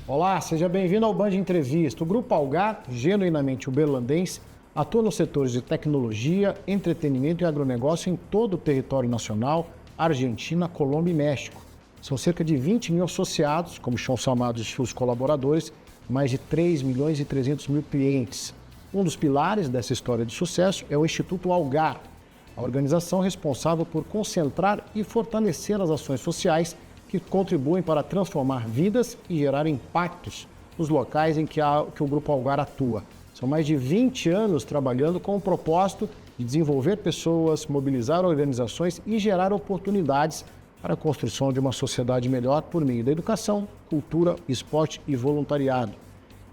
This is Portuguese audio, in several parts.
Olá, seja bem-vindo ao Band Entrevista. O Grupo Algar, genuinamente uberlandense, atua nos setores de tecnologia, entretenimento e agronegócio em todo o território nacional, Argentina, Colômbia e México. São cerca de 20 mil associados, como são chamados seus colaboradores, mais de 3 milhões e 300 mil clientes. Um dos pilares dessa história de sucesso é o Instituto Algar, a organização responsável por concentrar e fortalecer as ações sociais que contribuem para transformar vidas e gerar impactos nos locais em que o Grupo Algar atua. São mais de 20 anos trabalhando com o propósito de desenvolver pessoas, mobilizar organizações e gerar oportunidades para a construção de uma sociedade melhor por meio da educação, cultura, esporte e voluntariado.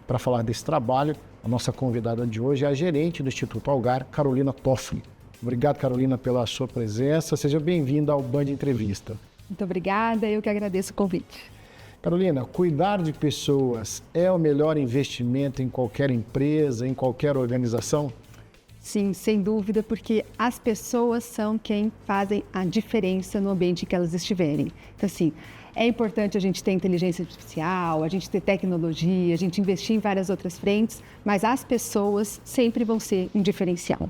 Para falar desse trabalho, a nossa convidada de hoje é a gerente do Instituto Algar, Carolina Toffoli. Obrigado, Carolina, pela sua presença. Seja bem-vinda ao Band Entrevista. Muito obrigada, eu que agradeço o convite. Carolina, cuidar de pessoas é o melhor investimento em qualquer empresa, em qualquer organização? Sim, sem dúvida, porque as pessoas são quem fazem a diferença no ambiente que elas estiverem. Então, assim, é importante a gente ter inteligência artificial, a gente ter tecnologia, a gente investir em várias outras frentes, mas as pessoas sempre vão ser um diferencial.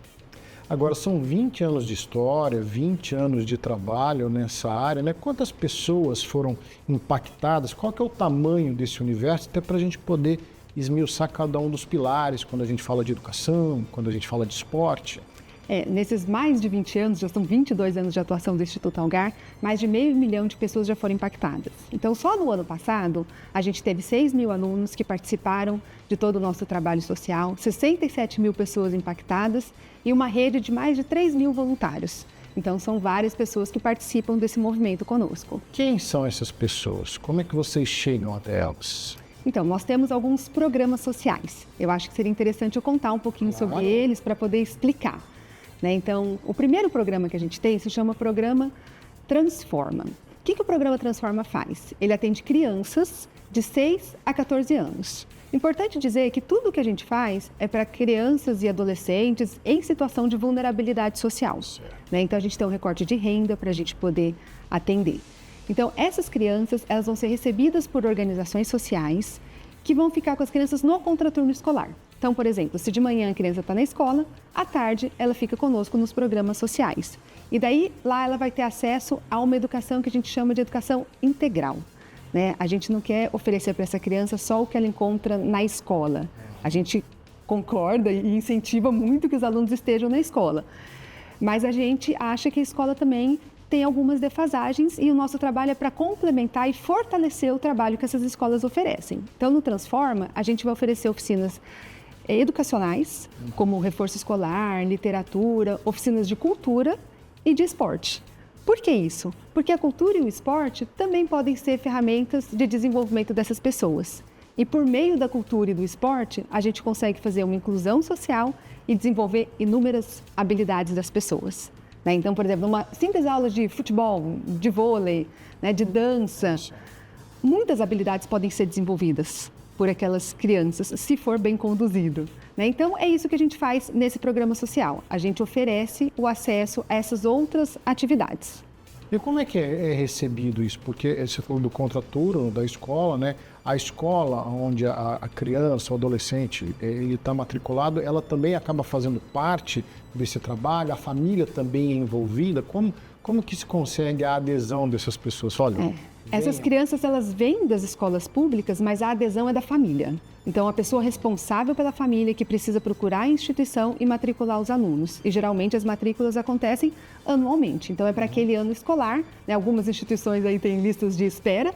Agora, são 20 anos de história, 20 anos de trabalho nessa área, né? Quantas pessoas foram impactadas? Qual que é o tamanho desse universo? Até para a gente poder esmiuçar cada um dos pilares, quando a gente fala de educação, quando a gente fala de esporte. Nesses mais de 20 anos, já são 22 anos de atuação do Instituto Algar, mais de 500 mil de pessoas já foram impactadas. Então, só no ano passado, a gente teve 6 mil alunos que participaram de todo o nosso trabalho social, 67 mil pessoas impactadas e uma rede de mais de 3 mil voluntários. Então, são várias pessoas que participam desse movimento conosco. Quem são essas pessoas? Como é que vocês chegam até elas? Então, nós temos alguns programas sociais. Eu acho que seria interessante eu contar um pouquinho sobre eles para poder explicar. Então, o primeiro programa que a gente tem se chama Programa Transforma. O que o Programa Transforma faz? Ele atende crianças de 6 a 14 anos. Importante dizer que tudo o que a gente faz é para crianças e adolescentes em situação de vulnerabilidade social. Então, a gente tem um recorte de renda para a gente poder atender. Então, essas crianças elas vão ser recebidas por organizações sociais que vão ficar com as crianças no contraturno escolar. Então, por exemplo, se de manhã a criança está na escola, à tarde ela fica conosco nos programas sociais. E daí, lá ela vai ter acesso a uma educação que a gente chama de educação integral. A gente não quer oferecer para essa criança só o que ela encontra na escola. A gente concorda e incentiva muito que os alunos estejam na escola. Mas a gente acha que a escola também tem algumas defasagens e o nosso trabalho é para complementar e fortalecer o trabalho que essas escolas oferecem. Então, no Transforma, a gente vai oferecer oficinas educacionais, como reforço escolar, literatura, oficinas de cultura e de esporte. Por que isso? Porque a cultura e o esporte também podem ser ferramentas de desenvolvimento dessas pessoas. E por meio da cultura e do esporte, a gente consegue fazer uma inclusão social e desenvolver inúmeras habilidades das pessoas. Então, por exemplo, uma simples aula de futebol, de vôlei, de dança, muitas habilidades podem ser desenvolvidas por aquelas crianças, se for bem conduzido. Então, é isso que a gente faz nesse programa social. A gente oferece o acesso a essas outras atividades. E como é que é recebido isso? Porque você falou do contraturno da escola, né? A escola onde a criança, o adolescente, ele está matriculado, ela também acaba fazendo parte desse trabalho? A família também é envolvida? Como que se consegue a adesão dessas pessoas? Olha, essas crianças, elas vêm das escolas públicas, mas a adesão é da família. Então, a pessoa responsável pela família que precisa procurar a instituição e matricular os alunos. E, geralmente, as matrículas acontecem anualmente. Então, é para aquele ano escolar. Algumas instituições aí têm listas de espera,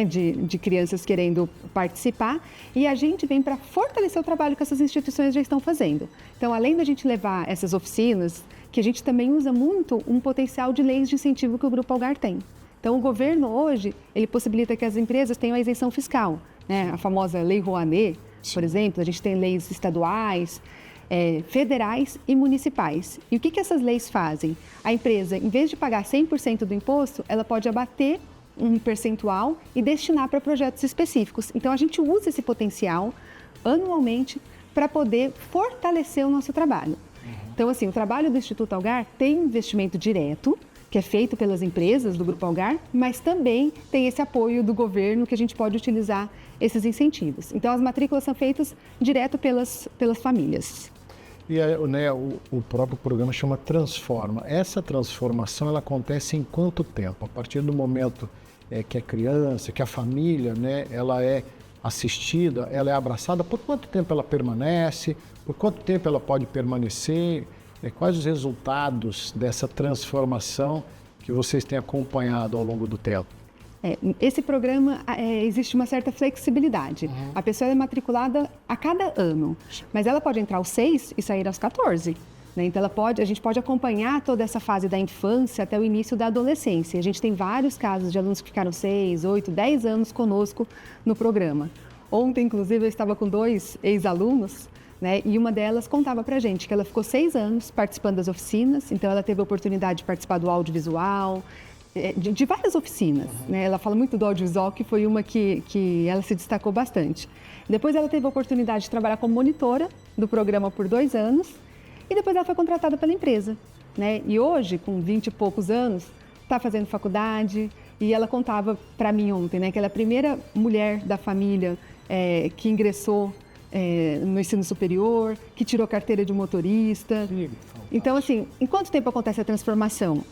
de crianças querendo participar. E a gente vem para fortalecer o trabalho que essas instituições já estão fazendo. Então, além da gente levar essas oficinas, que a gente também usa muito um potencial de leis de incentivo que o Grupo Algar tem. Então, o governo hoje, ele possibilita que as empresas tenham a isenção fiscal, a famosa Lei Rouanet, por exemplo. A gente tem leis estaduais, federais e municipais. E o que essas leis fazem? A empresa, em vez de pagar 100% do imposto, ela pode abater um percentual e destinar para projetos específicos. Então, a gente usa esse potencial anualmente para poder fortalecer o nosso trabalho. Então, assim, o trabalho do Instituto Algar tem investimento direto, que é feito pelas empresas do Grupo Algar, mas também tem esse apoio do governo que a gente pode utilizar esses incentivos. Então, as matrículas são feitas direto pelas famílias. E né, o próprio programa chama Transforma. Essa transformação ela acontece em quanto tempo? A partir do momento que a criança, que a família, né, ela é assistida, ela é abraçada, por quanto tempo ela permanece? Por quanto tempo ela pode permanecer? Quais os resultados dessa transformação que vocês têm acompanhado ao longo do tempo? Esse programa, existe uma certa flexibilidade. A pessoa é matriculada a cada ano, mas ela pode entrar aos 6 e sair aos 14. Né? Então, a gente pode acompanhar toda essa fase da infância até o início da adolescência. A gente tem vários casos de alunos que ficaram 6, 8, 10 anos conosco no programa. Ontem, inclusive, eu estava com 2 ex-alunos, né? E uma delas contava pra gente que ela ficou 6 anos participando das oficinas, então ela teve a oportunidade de participar do audiovisual, de várias oficinas, né? Ela fala muito do audiovisual, que foi uma que ela se destacou bastante. Depois ela teve a oportunidade de trabalhar como monitora do programa por 2 anos e depois ela foi contratada pela empresa, né? E hoje, com 20 e poucos anos, está fazendo faculdade e ela contava para mim ontem, né, que ela é a primeira mulher da família que ingressou no ensino superior, que tirou carteira de motorista. Então, assim, em quanto tempo acontece a transformação?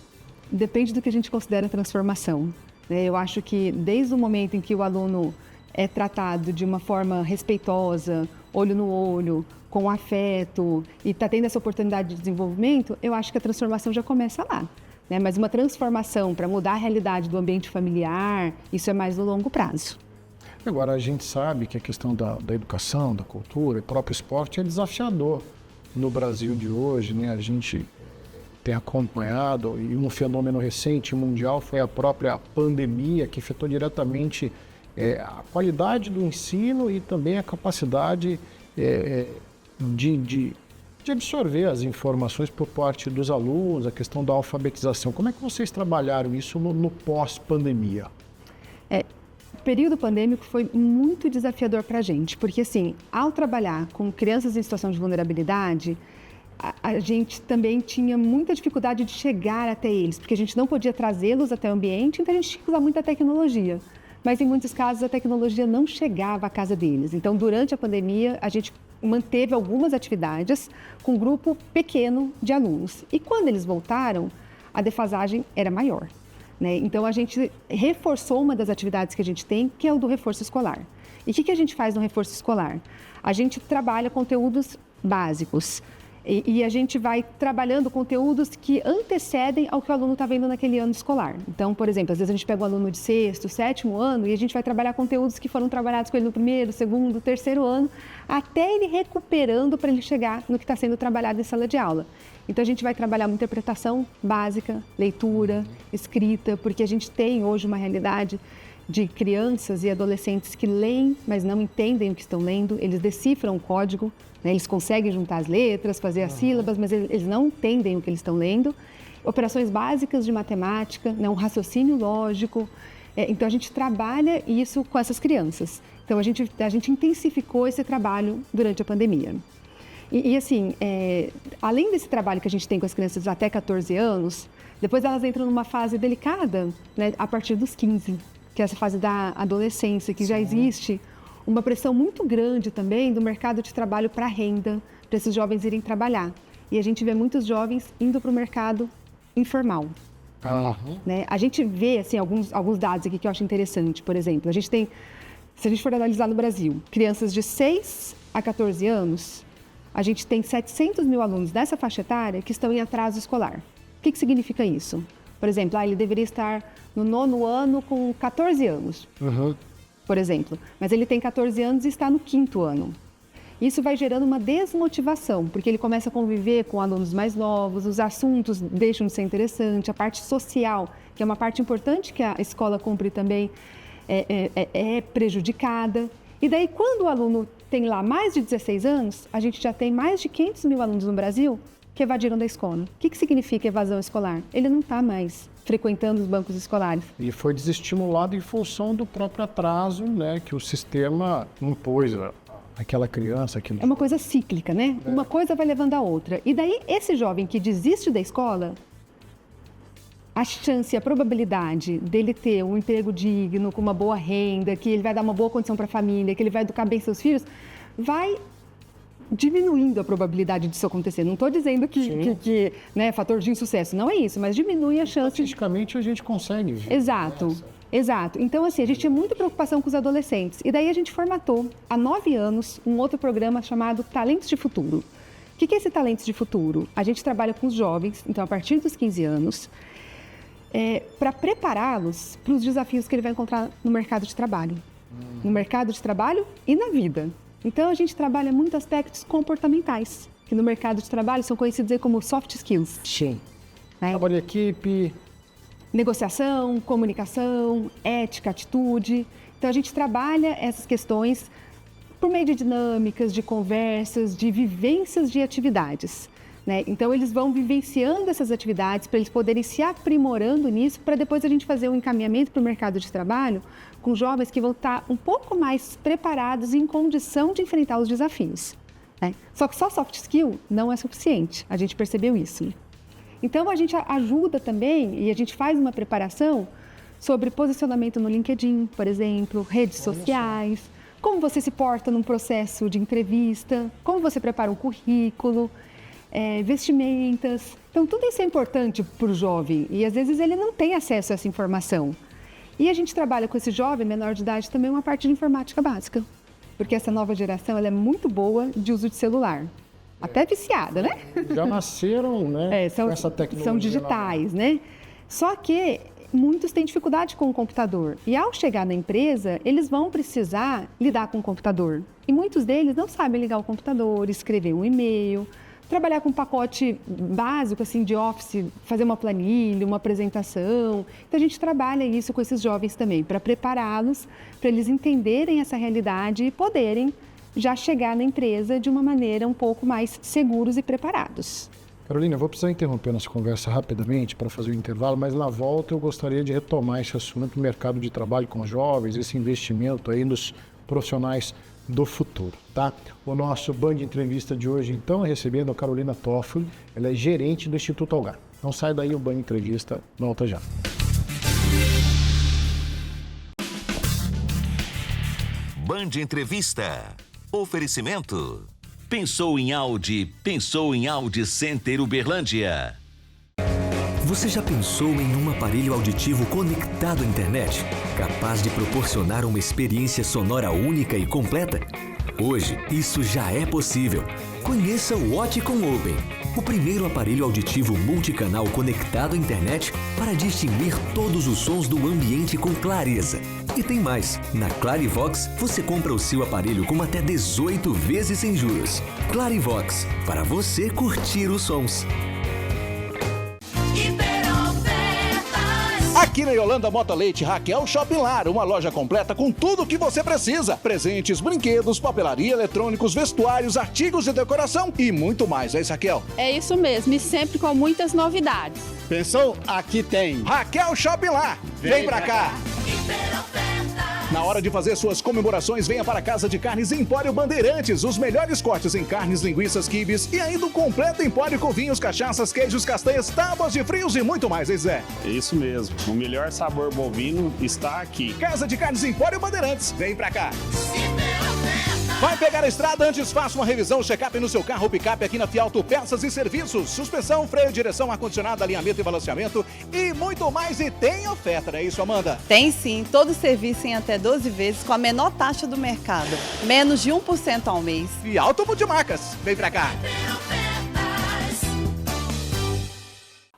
Depende do que a gente considera transformação. Eu acho que desde o momento em que o aluno é tratado de uma forma respeitosa, olho no olho, com afeto, e está tendo essa oportunidade de desenvolvimento, eu acho que a transformação já começa lá. Mas uma transformação para mudar a realidade do ambiente familiar, isso é mais no longo prazo. Agora, a gente sabe que a questão da educação, da cultura e próprio esporte é desafiador no Brasil de hoje, né? A gente tem acompanhado, e um fenômeno recente mundial foi a própria pandemia, que afetou diretamente a qualidade do ensino e também a capacidade de absorver as informações por parte dos alunos, a questão da alfabetização. Como é que vocês trabalharam isso no pós-pandemia? O período pandêmico foi muito desafiador para a gente, porque assim, ao trabalhar com crianças em situação de vulnerabilidade, a gente também tinha muita dificuldade de chegar até eles, porque a gente não podia trazê-los até o ambiente, então a gente tinha que usar muita tecnologia. Mas em muitos casos a tecnologia não chegava à casa deles. Então, durante a pandemia, a gente manteve algumas atividades com um grupo pequeno de alunos. E quando eles voltaram, a defasagem era maior. Né? Então, a gente reforçou uma das atividades que a gente tem, que é o do reforço escolar. E o que a gente faz no reforço escolar? A gente trabalha conteúdos básicos. E a gente vai trabalhando conteúdos que antecedem ao que o aluno está vendo naquele ano escolar. Então, por exemplo, às vezes a gente pega um aluno de 6º, 7º ano e a gente vai trabalhar conteúdos que foram trabalhados com ele no 1º, 2º, 3º ano, até ele recuperando para ele chegar no que está sendo trabalhado em sala de aula. Então, a gente vai trabalhar uma interpretação básica, leitura, escrita, porque a gente tem hoje uma realidade de crianças e adolescentes que leem, mas não entendem o que estão lendo, eles decifram o código, né? Eles conseguem juntar as letras, fazer as sílabas, mas eles não entendem o que eles estão lendo. Operações básicas de matemática, né? Um raciocínio lógico. Então, a gente trabalha isso com essas crianças. Então, a gente intensificou esse trabalho durante a pandemia. E assim, além desse trabalho que a gente tem com as crianças até 14 anos, depois elas entram numa fase delicada, né? A partir dos 15, que é essa fase da adolescência, que já existe uma pressão muito grande também do mercado de trabalho para renda, para esses jovens irem trabalhar. E a gente vê muitos jovens indo para o mercado informal. Né? A gente vê assim, alguns dados aqui que eu acho interessante. Por exemplo, a gente tem, se a gente for analisar no Brasil, crianças de 6 a 14 anos, a gente tem 700 mil alunos dessa faixa etária que estão em atraso escolar. O que significa isso? Por exemplo, ele deveria estar no 9º ano com 14 anos. Por exemplo, mas ele tem 14 anos e está no 5º ano. Isso vai gerando uma desmotivação, porque ele começa a conviver com alunos mais novos, os assuntos deixam de ser interessantes, a parte social, que é uma parte importante que a escola cumpre também, é prejudicada. E daí, quando o aluno tem lá mais de 16 anos, a gente já tem mais de 500 mil alunos no Brasil que evadiram da escola. O que significa evasão escolar? Ele não está mais frequentando os bancos escolares. E foi desestimulado em função do próprio atraso, né, que o sistema impôs àquela criança. É uma coisa cíclica, né? Uma coisa vai levando a outra. E daí, esse jovem que desiste da escola, a chance, a probabilidade dele ter um emprego digno, com uma boa renda, que ele vai dar uma boa condição para a família, que ele vai educar bem seus filhos, vai diminuindo a probabilidade disso acontecer. Não estou dizendo que né, fator de insucesso, não é isso, mas diminui a chance. Estatisticamente a gente consegue ver. Exato. Então, assim, a gente tinha muita preocupação com os adolescentes. E daí a gente formatou, há 9 anos, um outro programa chamado Talentos de Futuro. O que é esse Talentos de Futuro? A gente trabalha com os jovens, então a partir dos 15 anos, para prepará-los para os desafios que ele vai encontrar no mercado de trabalho. No mercado de trabalho e na vida. Então, a gente trabalha muito aspectos comportamentais, que no mercado de trabalho são conhecidos aí como soft skills. Sim. Né? Trabalho em equipe. Negociação, comunicação, ética, atitude. Então, a gente trabalha essas questões por meio de dinâmicas, de conversas, de vivências de atividades. Né? Então, eles vão vivenciando essas atividades para eles poderem se aprimorando nisso, para depois a gente fazer um encaminhamento para o mercado de trabalho com jovens que vão estar um pouco mais preparados e em condição de enfrentar os desafios. Né? Só que só soft skill não é suficiente, a gente percebeu isso. Então, a gente ajuda também e a gente faz uma preparação sobre posicionamento no LinkedIn, por exemplo, redes sociais, como você se porta num processo de entrevista, como você prepara um currículo, vestimentas. Então, tudo isso é importante para o jovem e, às vezes, ele não tem acesso a essa informação. E a gente trabalha com esse jovem menor de idade também uma parte de informática básica, porque essa nova geração ela é muito boa de uso de celular. Até viciada, né? Já nasceram, né, com essa tecnologia. São digitais, né? Só que muitos têm dificuldade com o computador. E ao chegar na empresa, eles vão precisar lidar com o computador. E muitos deles não sabem ligar o computador, escrever um e-mail, trabalhar com um pacote básico, assim, de office, fazer uma planilha, uma apresentação. Então, a gente trabalha isso com esses jovens também, para prepará-los, para eles entenderem essa realidade e poderem já chegar na empresa de uma maneira um pouco mais seguros e preparados. Carolina, eu vou precisar interromper nossa conversa rapidamente para fazer o intervalo, mas na volta eu gostaria de retomar esse assunto do mercado de trabalho com jovens, esse investimento aí nos profissionais do futuro, tá? O nosso Band Entrevista de hoje, então, é recebendo a Carolina Toffoli, ela é gerente do Instituto Algar. Não sai daí, o Band Entrevista volta já. Band Entrevista. Oferecimento. Pensou em Audi Center Uberlândia. Você já pensou em um aparelho auditivo conectado à internet? Capaz de proporcionar uma experiência sonora única e completa? Hoje, isso já é possível. Conheça o Oticon Open, o primeiro aparelho auditivo multicanal conectado à internet para distinguir todos os sons do ambiente com clareza. E tem mais, na Clarivox você compra o seu aparelho com até 18 vezes sem juros. Clarivox, para você curtir os sons. Aqui na Yolanda Mota Leite Raquel Shopping Lar, uma loja completa com tudo o que você precisa. Presentes, brinquedos, papelaria, eletrônicos, vestuários, artigos de decoração e muito mais. É isso, Raquel? É isso mesmo, e sempre com muitas novidades. Pensou? Aqui tem. Raquel Shopping Lar. Vem pra cá. Na hora de fazer suas comemorações, venha para a Casa de Carnes Empório Bandeirantes. Os melhores cortes em carnes, linguiças, quibes e ainda um completo empório com vinhos, cachaças, queijos, castanhas, tábuas de frios e muito mais, hein, Zé? Isso mesmo. O melhor sabor bovino está aqui. Casa de Carnes Empório Bandeirantes. Vem pra cá. Vai pegar a estrada? Antes faça uma revisão, check-up no seu carro ou picape aqui na Fialto Peças e Serviços. Suspensão, freio, direção, ar-condicionado, alinhamento e balanceamento e muito mais. E tem oferta, não é isso, Amanda? Tem sim, todo serviço em até 12 vezes com a menor taxa do mercado. Menos de 1% ao mês. Fialto Multimarcas. Vem pra cá.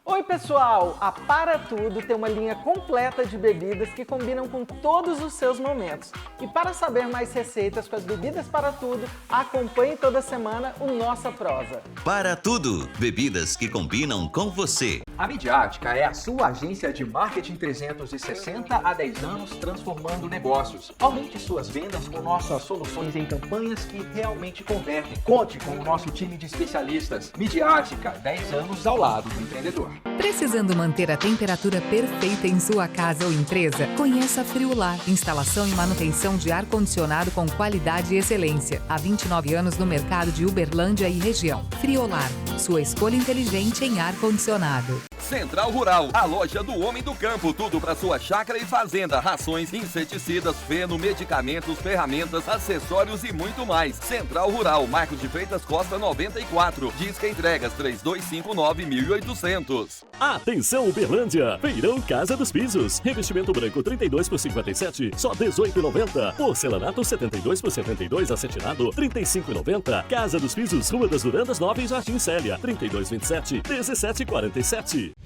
Oi pessoal, a Para Tudo tem uma linha completa de bebidas que combinam com todos os seus momentos. E para saber mais receitas com as bebidas Para Tudo, acompanhe toda semana o Nossa Prosa. Para Tudo, bebidas que combinam com você. A Midiática é a sua agência de marketing 360 há 10 anos transformando negócios. Aumente suas vendas com nossas soluções em campanhas que realmente convertem. Conte com o nosso time de especialistas. Midiática, 10 anos ao lado do empreendedor. Precisando manter a temperatura perfeita em sua casa ou empresa? Conheça a Friolar, instalação e manutenção de ar-condicionado com qualidade e excelência. Há 29 anos no mercado de Uberlândia e região. Friolar, sua escolha inteligente em ar-condicionado. Central Rural, a loja do homem do campo, tudo para sua chácara e fazenda, rações, inseticidas, feno, medicamentos, ferramentas, acessórios e muito mais. Central Rural, Marcos de Freitas Costa 94, Disca Entregas 3259-1800. Atenção Uberlândia, Feirão Casa dos Pisos, revestimento branco 32 por 57, só R$18,90. Porcelanato 72 por 72, acetinado R$35,90. Casa dos Pisos, Rua das Durandas 9 em Jardim Célia, 3227-1747.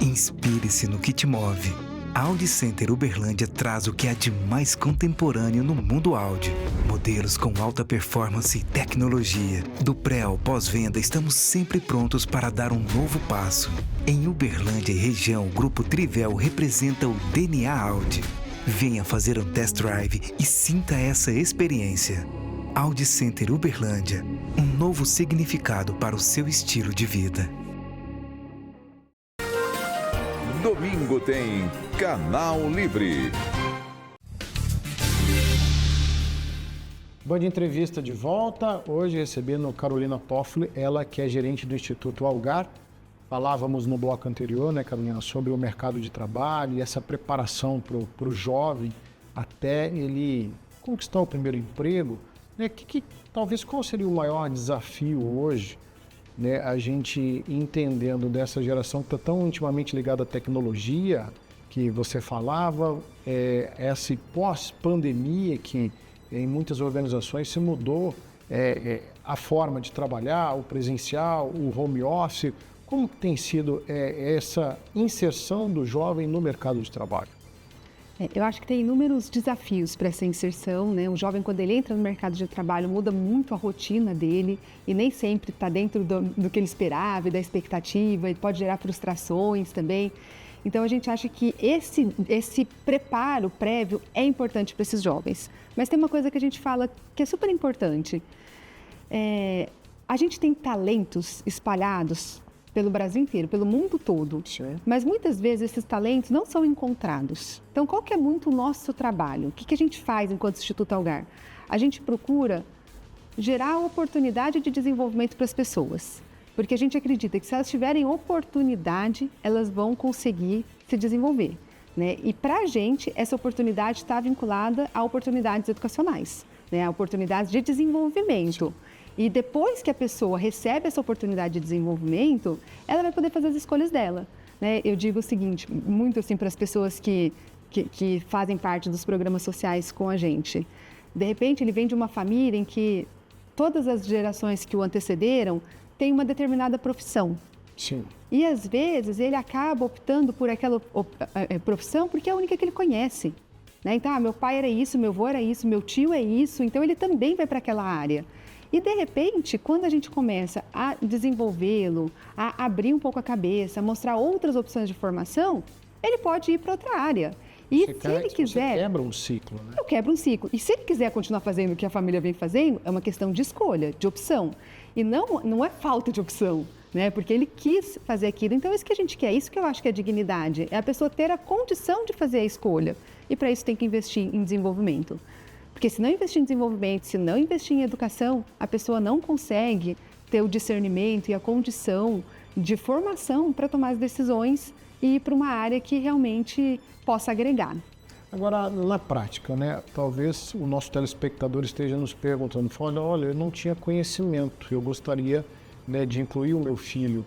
Inspire-se no que te move. A Audi Center Uberlândia traz o que há de mais contemporâneo no mundo Audi. Modelos com alta performance e tecnologia. Do pré ao pós-venda, estamos sempre prontos para dar um novo passo. Em Uberlândia e região, o Grupo Trivel representa o DNA Audi. Venha fazer um test drive e sinta essa experiência. Audi Center Uberlândia, um novo significado para o seu estilo de vida. Domingo tem Canal Livre. Band Entrevista de volta, hoje recebendo Carolina Toffoli, ela que é gerente do Instituto Algar. Falávamos no bloco anterior, né, Carolina, sobre o mercado de trabalho e essa preparação para o jovem até ele conquistar o primeiro emprego. Né, talvez qual seria o maior desafio hoje, né, a gente entendendo dessa geração que está tão intimamente ligada à tecnologia, que você falava, essa pós-pandemia que em muitas organizações se mudou a forma de trabalhar, o presencial, o home office. Como tem sido essa inserção do jovem no mercado de trabalho? Eu acho que tem inúmeros desafios para essa inserção, né? O jovem, quando ele entra no mercado de trabalho, muda muito a rotina dele e nem sempre está dentro do que ele esperava e da expectativa, e pode gerar frustrações também. Então, a gente acha que esse preparo prévio é importante para esses jovens. Mas tem uma coisa que a gente fala que é super importante. A gente tem talentos espalhados pelo Brasil inteiro, pelo mundo todo. Sim. Mas muitas vezes esses talentos não são encontrados. Então, qual que é muito o nosso trabalho? O que a gente faz enquanto Instituto Algar? A gente procura gerar oportunidade de desenvolvimento para as pessoas. Porque a gente acredita que se elas tiverem oportunidade, elas vão conseguir se desenvolver. Né? E para a gente, essa oportunidade está vinculada a oportunidades educacionais, né? A oportunidades de desenvolvimento. E depois que a pessoa recebe essa oportunidade de desenvolvimento, ela vai poder fazer as escolhas dela. Né? Eu digo o seguinte, muito assim para as pessoas que fazem parte dos programas sociais com a gente. De repente, ele vem de uma família em que todas as gerações que o antecederam têm uma determinada profissão. Sim. E às vezes ele acaba optando por aquela profissão porque é a única que ele conhece. Né? Então, meu pai era isso, meu avô era isso, meu tio é isso, então ele também vai para aquela área. E, de repente, quando a gente começa a desenvolvê-lo, a abrir um pouco a cabeça, a mostrar outras opções de formação, ele pode ir para outra área. E se ele quiser... Você quebra um ciclo, né? Eu quebro um ciclo. E se ele quiser continuar fazendo o que a família vem fazendo, é uma questão de escolha, de opção. E não é falta de opção, né? Porque ele quis fazer aquilo. Então, é isso que a gente quer. Isso que eu acho que é dignidade. É a pessoa ter a condição de fazer a escolha. E, para isso, tem que investir em desenvolvimento. Porque se não investir em desenvolvimento, se não investir em educação, a pessoa não consegue ter o discernimento e a condição de formação para tomar as decisões e ir para uma área que realmente possa agregar. Agora, na prática, né? Talvez o nosso telespectador esteja nos perguntando, olha, eu não tinha conhecimento, eu gostaria, né, de incluir o meu filho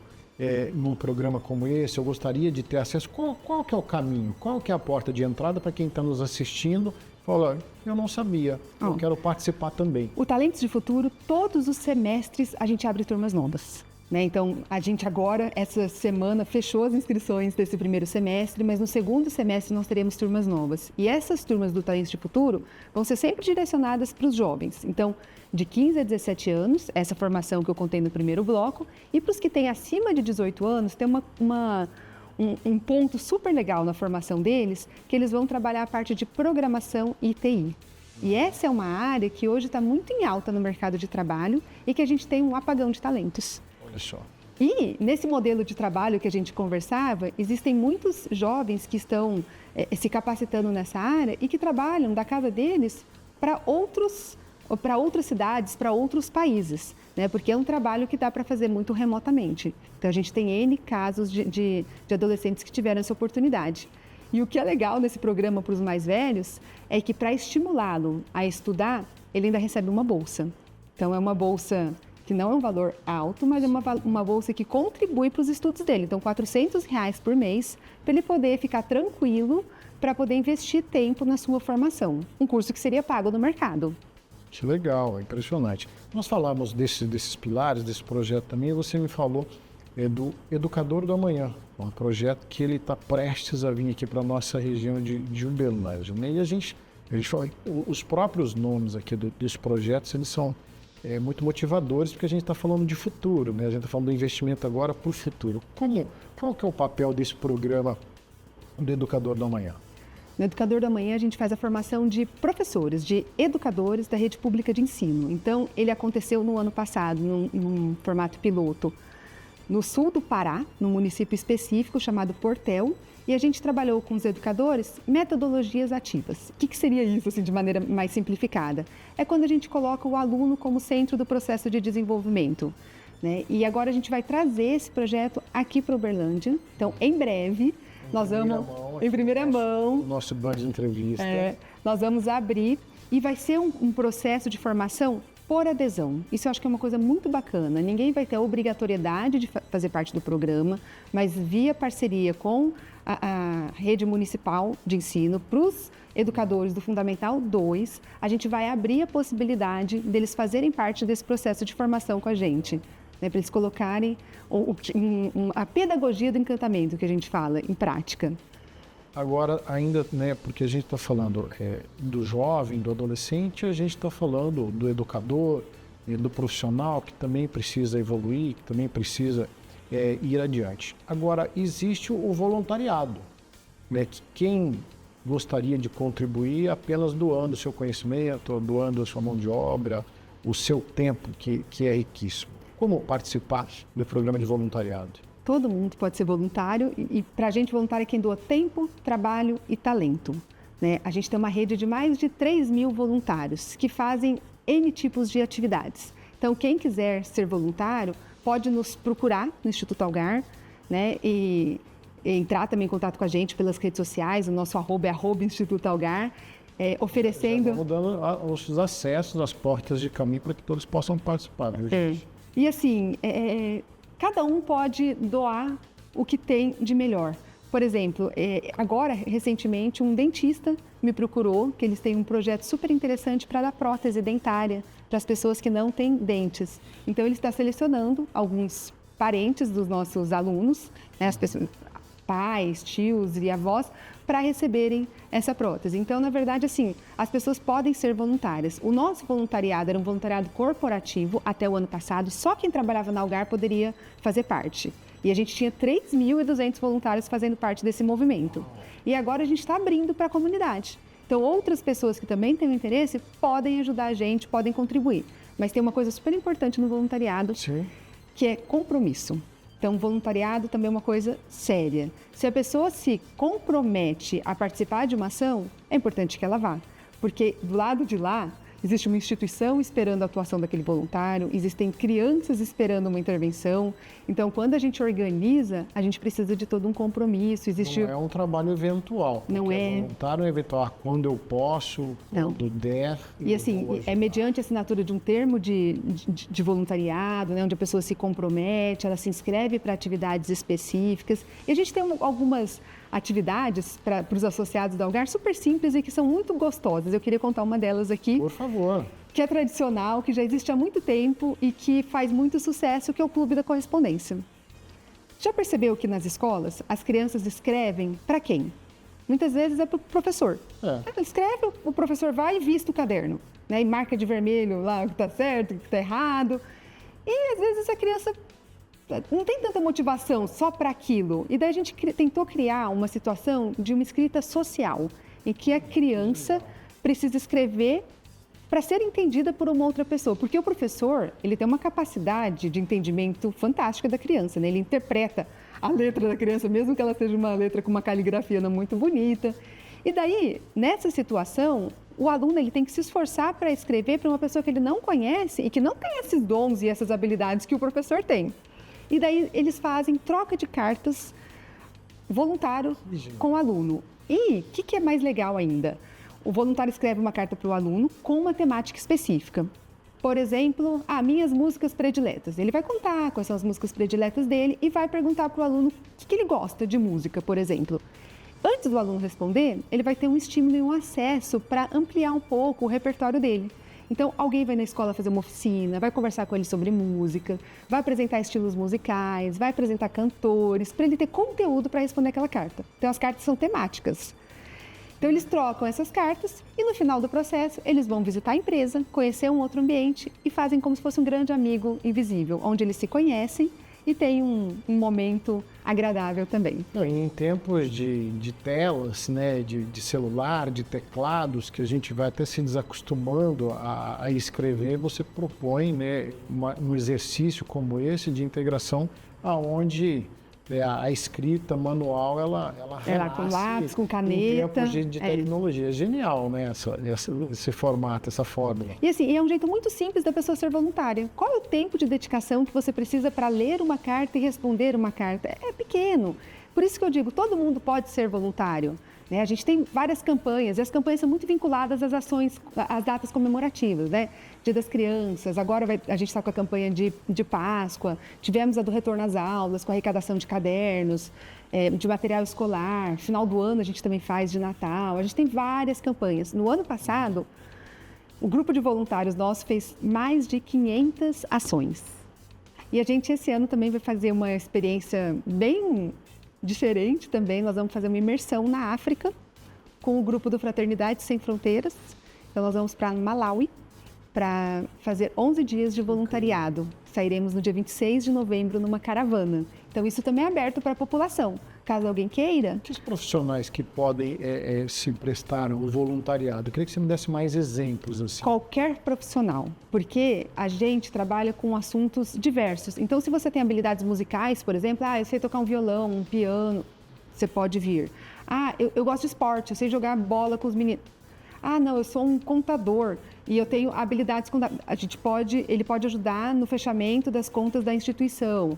num programa como esse, eu gostaria de ter acesso. Qual que é o caminho? Qual que é a porta de entrada para quem está nos assistindo? Fala, eu não sabia, eu quero participar também. O Talentos de Futuro, todos os semestres a gente abre turmas novas. Né? Então, a gente agora, essa semana, fechou as inscrições desse primeiro semestre, mas no segundo semestre nós teremos turmas novas. E essas turmas do Talentos de Futuro vão ser sempre direcionadas para os jovens. Então, de 15 a 17 anos, essa formação que eu contei no primeiro bloco, e para os que têm acima de 18 anos, tem um ponto super legal na formação deles, que eles vão trabalhar a parte de programação e TI. E essa é uma área que hoje está muito em alta no mercado de trabalho e que a gente tem um apagão de talentos. Olha só. E nesse modelo de trabalho que a gente conversava, existem muitos jovens que estão se capacitando nessa área e que trabalham da casa deles para outros para outras cidades, para outros países, né? Porque é um trabalho que dá para fazer muito remotamente. Então, a gente tem N casos de adolescentes que tiveram essa oportunidade. E o que é legal nesse programa para os mais velhos é que, para estimulá-lo a estudar, ele ainda recebe uma bolsa. Então, é uma bolsa que não é um valor alto, mas é uma bolsa que contribui para os estudos dele. Então, R$400 por mês, para ele poder ficar tranquilo, para poder investir tempo na sua formação. Um curso que seria pago no mercado. Que legal, é impressionante. Nós falamos desses pilares, desse projeto também, e você me falou do Educador do Amanhã, um projeto que ele está prestes a vir aqui para a nossa região de Uberlândia. E a gente fala, os próprios nomes aqui desses projetos, eles são muito motivadores, porque a gente está falando de futuro, né? A gente está falando do investimento agora para o futuro. Qual que é o papel desse programa do Educador do Amanhã? No Educador do Amanhã, a gente faz a formação de professores, de educadores da rede pública de ensino. Então, ele aconteceu no ano passado, num formato piloto, no sul do Pará, num município específico chamado Portel, e a gente trabalhou com os educadores metodologias ativas. O que seria isso, assim, de maneira mais simplificada? É quando a gente coloca o aluno como centro do processo de desenvolvimento, né? E agora a gente vai trazer esse projeto aqui para Uberlândia. Então, em breve, nós vamos, em primeira mão, o nosso banco de entrevista. Nós vamos abrir e vai ser um processo de formação por adesão. Isso eu acho que é uma coisa muito bacana. Ninguém vai ter a obrigatoriedade de fazer parte do programa, mas via parceria com a rede municipal de ensino, para os educadores do Fundamental 2, a gente vai abrir a possibilidade deles fazerem parte desse processo de formação com a gente. Para eles colocarem a pedagogia do encantamento, que a gente fala, em prática. Agora, ainda, né, porque a gente está falando do jovem, do adolescente, a gente está falando do educador, do profissional, que também precisa evoluir, que também precisa ir adiante. Agora, existe o voluntariado, né, que quem gostaria de contribuir apenas doando o seu conhecimento, doando a sua mão de obra, o seu tempo, que é riquíssimo. Como participar do programa de voluntariado? Todo mundo pode ser voluntário e para a gente voluntário é quem doa tempo, trabalho e talento, né? A gente tem uma rede de mais de 3.000 voluntários que fazem N tipos de atividades. Então, quem quiser ser voluntário pode nos procurar no Instituto Algar, né? E entrar também em contato com a gente pelas redes sociais, o nosso @ é @Instituto Algar. Oferecendo... Estamos dando os acessos, as portas de caminho para que todos possam participar, viu, gente? E assim, cada um pode doar o que tem de melhor. Por exemplo, agora, recentemente, um dentista me procurou, que eles têm um projeto super interessante para dar prótese dentária para as pessoas que não têm dentes. Então, ele está selecionando alguns parentes dos nossos alunos, né, as pessoas, pais, tios e avós, para receberem essa prótese. Então, na verdade, assim, as pessoas podem ser voluntárias. O nosso voluntariado era um voluntariado corporativo até o ano passado, só quem trabalhava na Algar poderia fazer parte. E a gente tinha 3.200 voluntários fazendo parte desse movimento. E agora a gente está abrindo para a comunidade. Então, outras pessoas que também têm interesse podem ajudar a gente, podem contribuir. Mas tem uma coisa super importante no voluntariado, que é compromisso. Então, voluntariado também é uma coisa séria. Se a pessoa se compromete a participar de uma ação, é importante que ela vá. Porque do lado de lá, existe uma instituição esperando a atuação daquele voluntário, existem crianças esperando uma intervenção. Então, quando a gente organiza, a gente precisa de todo um compromisso. Não é um trabalho eventual. Não é. Voluntário é eventual, quando eu posso, quando der. E assim, é mediante a assinatura de um termo de voluntariado, né, onde a pessoa se compromete, ela se inscreve para atividades específicas. E a gente tem algumas atividades para os associados da Algar super simples e que são muito gostosas. Eu queria contar uma delas aqui. Por favor. Que é tradicional, que já existe há muito tempo e que faz muito sucesso, que é o Clube da Correspondência. Já percebeu que nas escolas as crianças escrevem para quem? Muitas vezes é para o professor. Ela escreve, o professor vai e vista o caderno, né, e marca de vermelho lá o que está certo, o que está errado. E às vezes a criança não tem tanta motivação só para aquilo. E daí a gente tentou criar uma situação de uma escrita social, em que a criança precisa escrever para ser entendida por uma outra pessoa. Porque o professor, ele tem uma capacidade de entendimento fantástica da criança, né? Ele interpreta a letra da criança, mesmo que ela seja uma letra com uma caligrafia não muito bonita. E daí, nessa situação, o aluno ele tem que se esforçar para escrever para uma pessoa que ele não conhece e que não tem esses dons e essas habilidades que o professor tem. E daí eles fazem troca de cartas voluntário com o aluno. E o que é mais legal ainda? O voluntário escreve uma carta para o aluno com uma temática específica. Por exemplo, minhas músicas prediletas. Ele vai contar quais são as músicas prediletas dele e vai perguntar para o aluno o que ele gosta de música, por exemplo. Antes do aluno responder, ele vai ter um estímulo e um acesso para ampliar um pouco o repertório dele. Então, alguém vai na escola fazer uma oficina, vai conversar com ele sobre música, vai apresentar estilos musicais, vai apresentar cantores, para ele ter conteúdo para responder aquela carta. Então, as cartas são temáticas. Então, eles trocam essas cartas e no final do processo, eles vão visitar a empresa, conhecer um outro ambiente e fazem como se fosse um grande amigo invisível, onde eles se conhecem e tem um momento agradável também. Em tempos de telas, né, de celular, de teclados, que a gente vai até se desacostumando a escrever, você propõe, né, um exercício como esse de integração, aonde a escrita manual, ela com lápis, com caneta. Em tempos de tecnologia. É genial, né, esse formato, essa fórmula. E assim, é um jeito muito simples da pessoa ser voluntária. Qual é o tempo de dedicação que você precisa para ler uma carta e responder uma carta? É pequeno. Por isso que eu digo, todo mundo pode ser voluntário. Né? A gente tem várias campanhas, e as campanhas são muito vinculadas às ações, às datas comemorativas, né? Dia das Crianças, agora a gente está com a campanha de Páscoa, tivemos a do retorno às aulas, com a arrecadação de cadernos, de material escolar, final do ano a gente também faz de Natal, a gente tem várias campanhas. No ano passado, o grupo de voluntários nosso fez mais de 500 ações. E a gente esse ano também vai fazer uma experiência bem diferente também. Nós vamos fazer uma imersão na África com o grupo do Fraternidade Sem Fronteiras. Então nós vamos para Malawi para fazer 11 dias de voluntariado. Sairemos no dia 26 de novembro numa caravana. Então isso também é aberto para a população. Caso alguém queira. Que os profissionais que podem se prestar ao voluntariado? Eu queria que você me desse mais exemplos. Assim. Qualquer profissional, porque a gente trabalha com assuntos diversos. Então, se você tem habilidades musicais, por exemplo, eu sei tocar um violão, um piano, você pode vir. Eu gosto de esporte, eu sei jogar bola com os meninos. Não, eu sou um contador e eu tenho habilidades contábeis. Ele pode ajudar no fechamento das contas da instituição.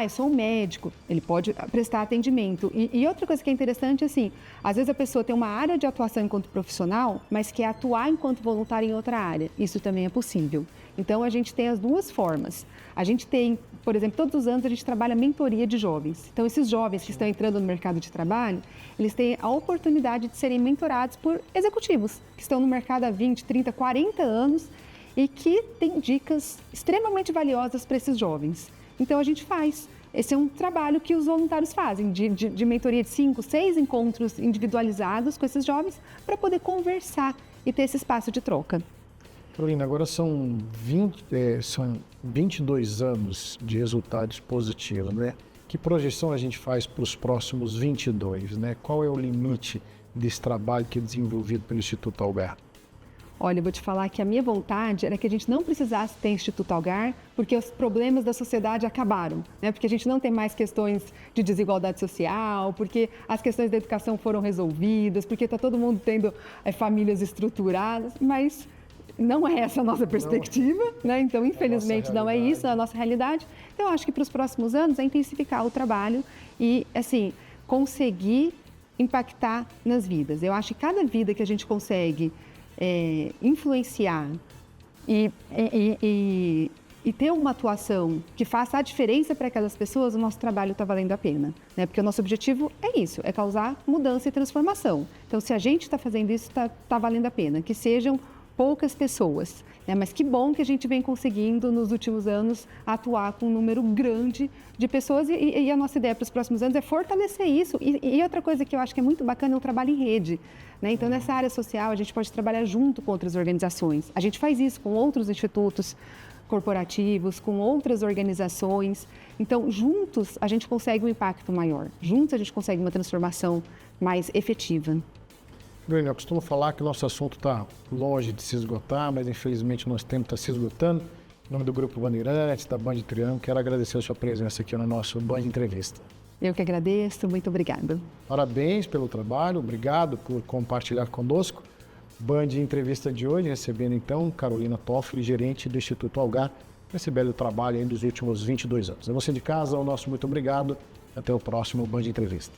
Eu sou um médico, ele pode prestar atendimento. E outra coisa que é interessante, assim, às vezes a pessoa tem uma área de atuação enquanto profissional, mas quer atuar enquanto voluntário em outra área. Isso também é possível. Então, a gente tem as duas formas. A gente tem, por exemplo, todos os anos a gente trabalha mentoria de jovens. Então, esses jovens que estão entrando no mercado de trabalho, eles têm a oportunidade de serem mentorados por executivos que estão no mercado há 20, 30, 40 anos e que têm dicas extremamente valiosas para esses jovens. Então, a gente faz. Esse é um trabalho que os voluntários fazem, de mentoria de 5, 6 encontros individualizados com esses jovens para poder conversar e ter esse espaço de troca. Carolina, agora são 22 anos de resultados positivos, né? Que projeção a gente faz para os próximos 22, né? Qual é o limite desse trabalho que é desenvolvido pelo Instituto Algar? Olha, eu vou te falar que a minha vontade era que a gente não precisasse ter Instituto Algar, porque os problemas da sociedade acabaram, né? Porque a gente não tem mais questões de desigualdade social, porque as questões da educação foram resolvidas, porque está todo mundo tendo famílias estruturadas, mas não é essa a nossa perspectiva, né? Então, infelizmente, não é isso, é a nossa realidade. Então, eu acho que para os próximos anos é intensificar o trabalho e, assim, conseguir impactar nas vidas. Eu acho que cada vida que a gente consegue influenciar e ter uma atuação que faça a diferença para aquelas pessoas, o nosso trabalho está valendo a pena, né? Porque o nosso objetivo é isso, é causar mudança e transformação. Então, se a gente está fazendo isso, está valendo a pena, que sejam poucas pessoas, né? Mas que bom que a gente vem conseguindo nos últimos anos atuar com um número grande de pessoas e a nossa ideia para os próximos anos é fortalecer isso. E outra coisa que eu acho que é muito bacana é o trabalho em rede, né? Então, nessa área social, a gente pode trabalhar junto com outras organizações. A gente faz isso com outros institutos corporativos, com outras organizações. Então, juntos, a gente consegue um impacto maior. Juntos, a gente consegue uma transformação mais efetiva. Eu costumo falar que o nosso assunto está longe de se esgotar, mas infelizmente nosso tempo está se esgotando. Em nome do Grupo Bandeirantes, da Band Triângulo, quero agradecer a sua presença aqui no nosso Band Entrevista. Eu que agradeço, muito obrigada. Parabéns pelo trabalho, obrigado por compartilhar conosco. Band Entrevista de hoje, recebendo então Carolina Toffoli, gerente do Instituto Algar, esse belo trabalho aí dos últimos 22 anos. A você de casa, o nosso muito obrigado. Até o próximo Band Entrevista.